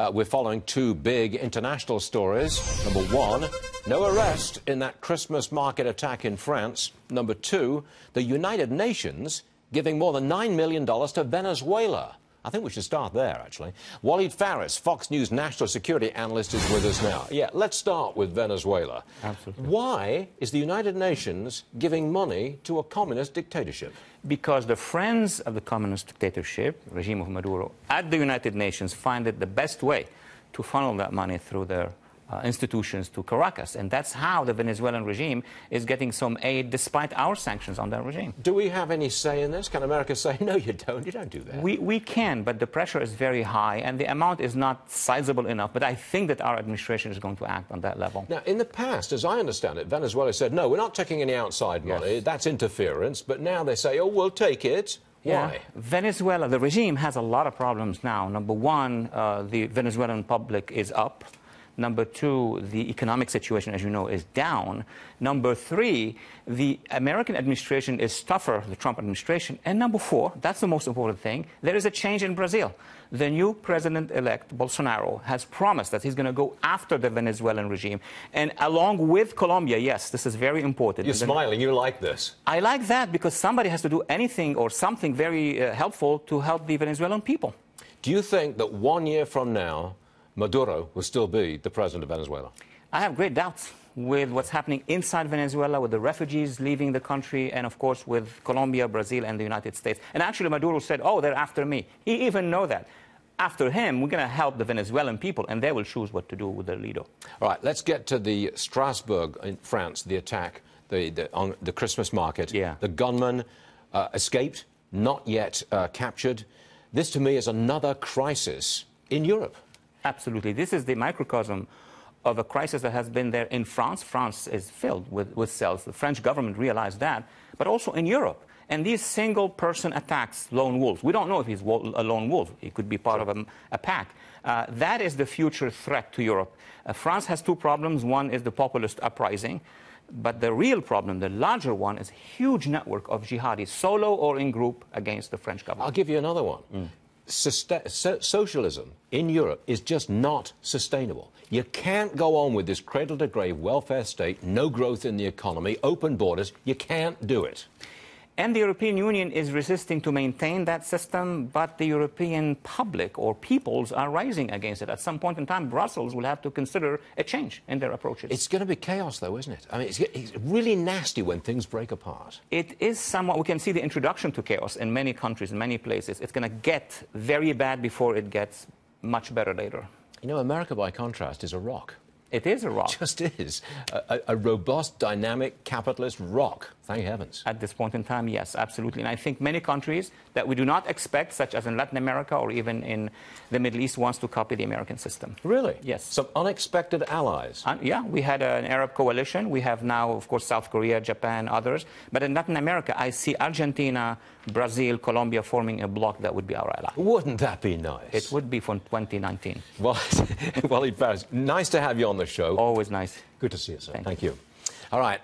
We're following two big international stories. Number one, no arrest in that Christmas market attack in France. Number two, the United Nations giving more than $9 million to Venezuela. I think we should start there, actually. Walid Phares, Fox News national security analyst, is with us now. Yeah, let's start with Venezuela. Absolutely. Why is the United Nations giving money to a communist dictatorship? Because the friends of the communist dictatorship, regime of Maduro, at the United Nations find it the best way to funnel that money through their institutions to Caracas. And that's how the Venezuelan regime is getting some aid despite our sanctions on that regime. Do we have any say in this? Can America say, no, you don't do that? We can, but the pressure is very high and the amount is not sizable enough. But I think that our administration is going to act on that level. Now, in the past, as I understand it, Venezuela said, no, we're not taking any outside money. Yes. That's interference. But now they say, oh, we'll take it. Why? Yeah. Venezuela, the regime has a lot of problems now. Number one, the Venezuelan public is up. Number two, the economic situation, as you know, is down. Number three, the American administration is tougher, the Trump administration. And number four, that's the most important thing, there is a change in Brazil. The new president-elect, Bolsonaro, has promised that he's going to go after the Venezuelan regime. And along with Colombia, yes, this is very important. You're smiling, you like this. I like that because somebody has to do anything or something very helpful to help the Venezuelan people. Do you think that 1 year from now, Maduro will still be the president of Venezuela? I have great doubts with what's happening inside Venezuela, with the refugees leaving the country, and of course with Colombia, Brazil, and the United States. And actually Maduro said, oh, they're after me. He even know that. After him, we're going to help the Venezuelan people, and they will choose what to do with their leader. All right, let's get to the Strasbourg in France, the attack, on the Christmas market. Yeah. The gunman escaped, not yet captured. This, to me, is another crisis in Europe. Absolutely. This is the microcosm of a crisis that has been there in France. France is filled with cells. The French government realized that, but also in Europe. And these single-person attacks, lone wolves, we don't know if he's a lone wolf. He could be part of a pack. That is the future threat to Europe. France has two problems. One is the populist uprising. But the real problem, the larger one, is a huge network of jihadis, solo or in group, against the French government. I'll give you another one. Socialism in Europe is just not sustainable. You can't go on with this cradle-to-grave welfare state, no growth in the economy, open borders. You can't do it. And the European Union is resisting to maintain that system, but the European public or peoples are rising against it. At some point in time, Brussels will have to consider a change in their approaches. It's going to be chaos, though, isn't it? I mean, it's really nasty when things break apart. It is somewhat. We can see the introduction to chaos in many countries, in many places. It's going to get very bad before it gets much better later. You know, America, by contrast, is a rock. It is a rock. It just is. A robust, dynamic, capitalist rock. Thank heavens. At this point in time, yes, absolutely. And I think many countries that we do not expect, such as in Latin America or even in the Middle East, wants to copy the American system. Really? Yes. Some unexpected allies. Yeah, we had an Arab coalition. We have now, of course, South Korea, Japan, others. But in Latin America, I see Argentina, Brazil, Colombia forming a bloc that would be our ally. Wouldn't that be nice? It would be for 2019. Walid Phares, nice to have you on the show. Always nice. Good to see you, sir. Thank Thank you. All right.